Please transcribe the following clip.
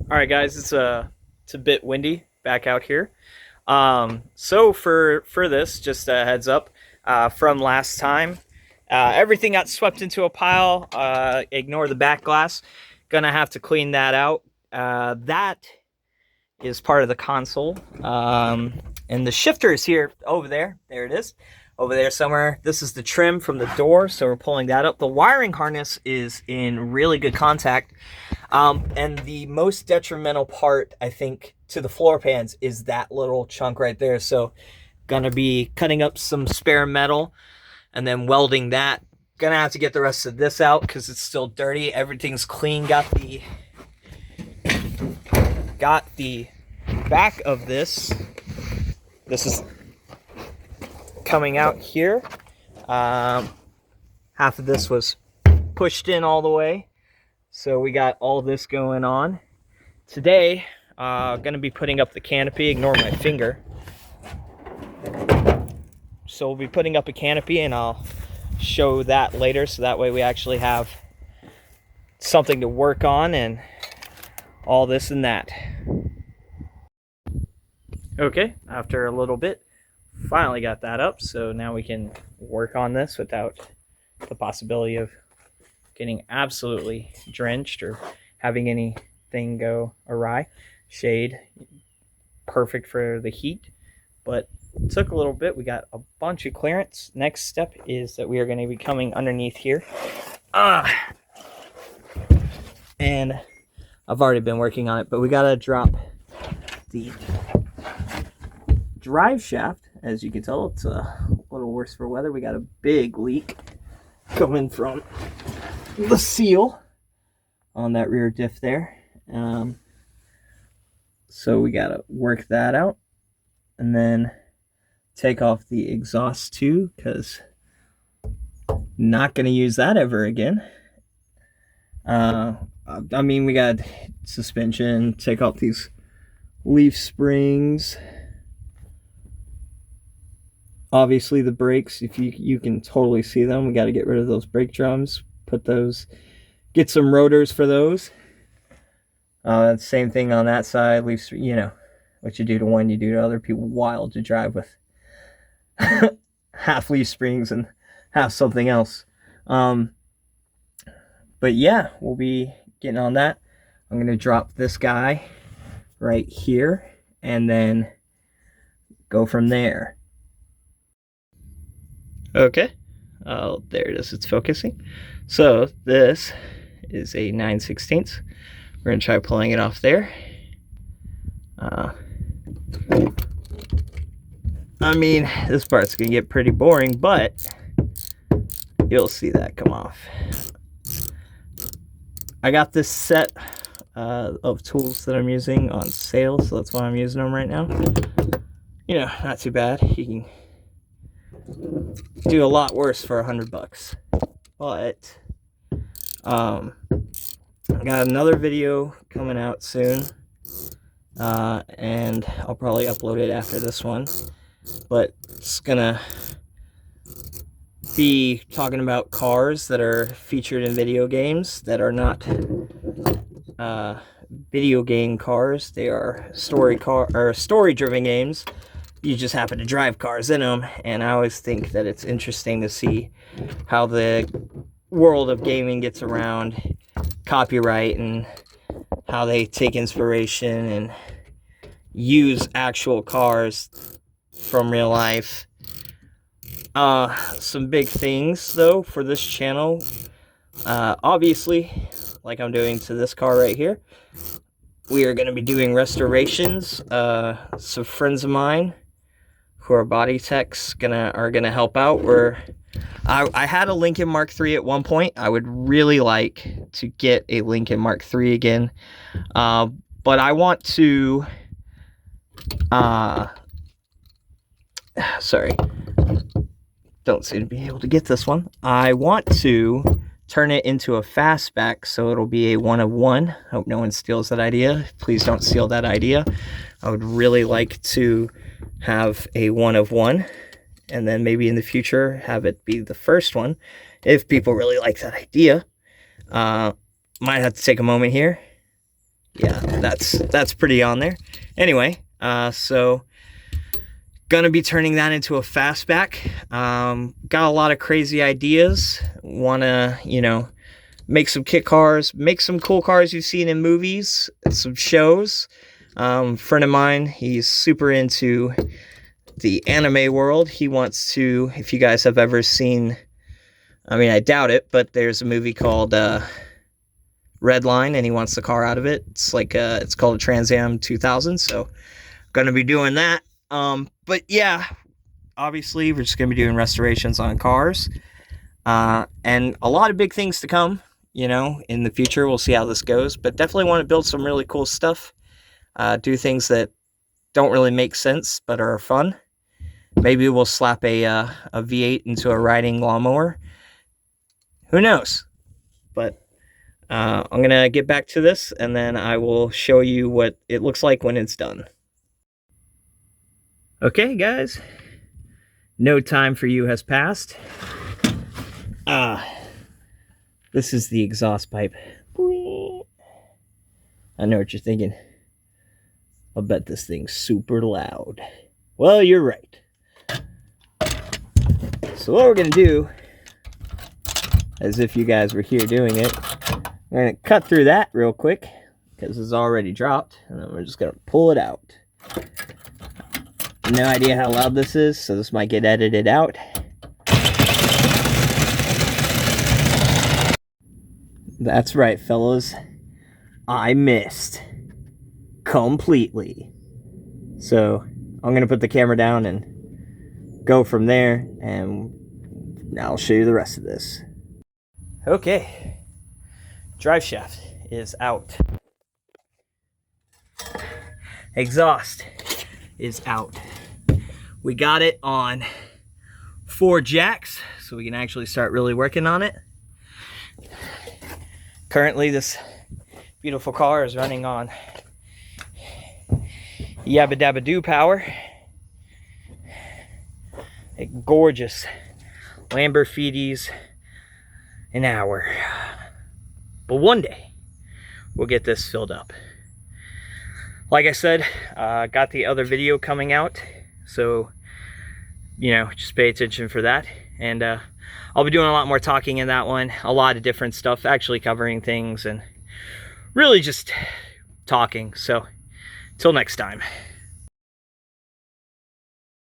All right, guys, it's a bit windy back out here. So for this, just a heads up from last time, everything got swept into a pile. Ignore the back glass. Gonna have to clean that out. That is part of the console. And the shifter is here over there. There it is. Over there somewhere. This is the trim from the door, so we're pulling that up. The wiring harness is in really good contact. And the most detrimental part, I think, to the floor pans is that little chunk right there. So gonna be cutting up some spare metal and then welding that. Gonna have to get the rest of this out because it's still dirty. Everything's clean. Got the back of this. This is coming out here. Half of this was pushed in all the way. So we got all this going on. Today, gonna be putting up the canopy. Ignore my finger. So we'll be putting up a canopy and I'll show that later. So that way we actually have something to work on and all this and that. Okay, after a little bit, finally got that up. So now we can work on this without the possibility of getting absolutely drenched or having anything go awry. Shade, perfect for the heat, but it took a little bit. We got a bunch of clearance. Next step is that we are going to be coming underneath here. And I've already been working on it, but we got to drop the drive shaft. As you can tell, it's a little worse for weather. We got a big leak coming from the seal on that rear diff there. So we got to work that out and then take off the exhaust too, because not going to use that ever again. I mean, we got suspension, take off these leaf springs. Obviously the brakes, if you can totally see them, we got to get rid of those brake drums, get some rotors for those. Same thing on that side. Leaf, what you do to one, you do to other. People wild to drive with half leaf springs and half something else. But yeah, we'll be getting on that. I'm gonna drop this guy right here and then go from there. Okay, there it is. It's focusing. So this is a 9/16. We're gonna try pulling it off there. I mean, this part's gonna get pretty boring, but you'll see that come off. I got this set of tools that I'm using on sale, so that's why I'm using them right now. Not too bad. You can do a lot worse for $100, but I got another video coming out soon, and I'll probably upload it after this one, but it's gonna be talking about cars that are featured in video games that are not video game cars. They are story-driven games. You just happen to drive cars in them, and I always think that it's interesting to see how the world of gaming gets around copyright and how they take inspiration and use actual cars from real life. Some big things though for this channel, obviously, like I'm doing to this car right here, we are going to be doing restorations. Some friends of mine who are body techs are gonna help out. I had a Lincoln Mark III at one point. I would really like to get a Lincoln Mark III again, but I want to sorry, don't seem to be able to get this one. I want to turn it into a fastback, so it'll be a 1 of 1. Hope no one steals that idea. Please don't steal that idea. I would really like to have a 1 of 1, and then maybe in the future have it be the first one if people really like that idea. Might have to take a moment here, Yeah, that's pretty on there. Anyway, so gonna be turning that into a fastback. Got a lot of crazy ideas. Wanna, you know, make some kit cars, make some cool cars you've seen in movies, some shows. Friend of mine, he's super into the anime world. He wants to, if you guys have ever seen, I mean, I doubt it, but there's a movie called Red Line, and he wants the car out of it. It's like it's called a Trans Am 2000, so gonna be doing that. But yeah, obviously we're just gonna be doing restorations on cars, and a lot of big things to come. You know, in the future, we'll see how this goes. But definitely want to build some really cool stuff. Do things that don't really make sense but are fun. Maybe we'll slap a V8 into a riding lawnmower. Who knows? But I'm going to get back to this, and then I will show you what it looks like when it's done. Okay, guys. No time for you has passed. This is the exhaust pipe. I know what you're thinking. I'll bet this thing's super loud. Well, you're right. So what we're going to do, as if you guys were here doing it, we're going to cut through that real quick, because it's already dropped, and then we're just going to pull it out. No idea how loud this is, so this might get edited out. That's right, fellas. I missed. Completely. So, I'm going to put the camera down and go from there, and I'll show you the rest of this. Okay. Drive shaft is out. Exhaust is out. We got it on 4 jacks, so we can actually start really working on it. Currently, this beautiful car is running on Yabba Dabba Doo power. A gorgeous Lamborghinis an hour. But one day, we'll get this filled up. Like I said, got the other video coming out, so, you know, just pay attention for that. And I'll be doing a lot more talking in that one, a lot of different stuff, actually covering things and really just talking. So, till next time.